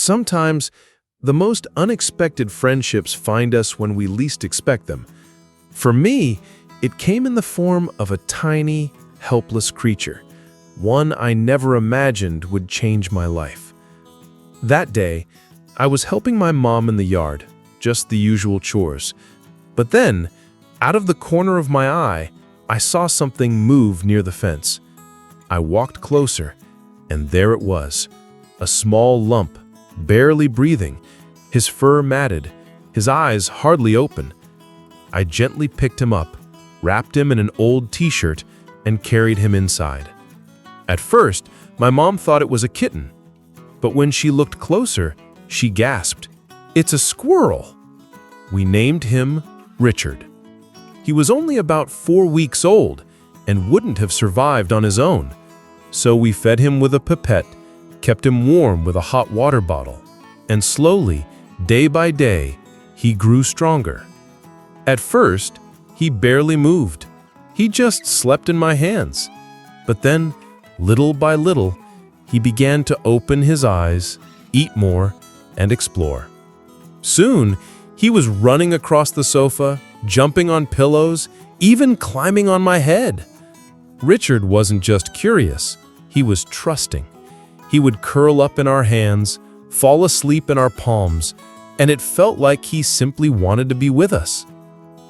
Sometimes, the most unexpected friendships find us when we least expect them. For me, it came in the form of a tiny, helpless creature, one I never imagined would change my life. That day, I was helping my mom in the yard, just the usual chores. But then, out of the corner of my eye, I saw something move near the fence. I walked closer, and there it was, a small lump, barely breathing, his fur matted, his eyes hardly open. I gently picked him up, wrapped him in an old t-shirt, and carried him inside. At first, my mom thought it was a kitten, but when she looked closer, she gasped, "It's a squirrel!" We named him Richard. He was only about 4 weeks old and wouldn't have survived on his own, so we fed him with a pipette, kept him warm with a hot water bottle, and slowly, day by day, he grew stronger. At first, he barely moved. He just slept in my hands. But then, little by little, he began to open his eyes, eat more, and explore. Soon, he was running across the sofa, jumping on pillows, even climbing on my head. Richard wasn't just curious, he was trusting. He would curl up in our hands, fall asleep in our palms, and it felt like he simply wanted to be with us.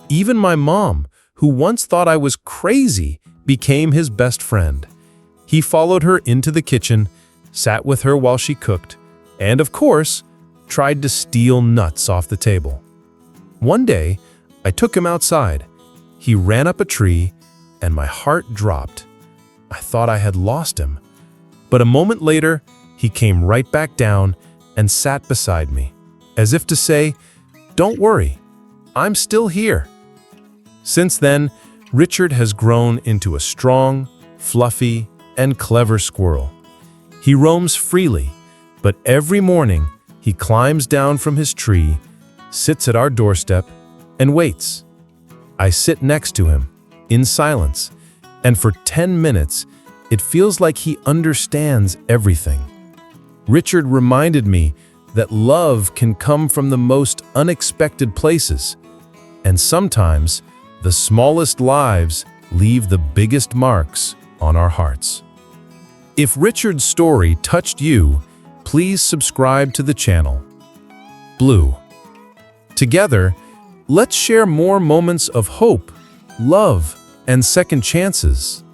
Even my mom, who once thought I was crazy, became his best friend. He followed her into the kitchen, sat with her while she cooked, and of course, tried to steal nuts off the table. One day, I took him outside. He ran up a tree, and my heart dropped. I thought I had lost him. But a moment later, he came right back down and sat beside me, as if to say, "Don't worry, I'm still here." Since then, Richard has grown into a strong, fluffy, and clever squirrel. He roams freely, but every morning he climbs down from his tree, sits at our doorstep, and waits. I sit next to him, in silence, and for 10 minutes, it feels like he understands everything. Richard reminded me that love can come from the most unexpected places, and sometimes the smallest lives leave the biggest marks on our hearts. If Richard's story touched you, please subscribe to the channel. Blue. Together, let's share more moments of hope, love, and second chances.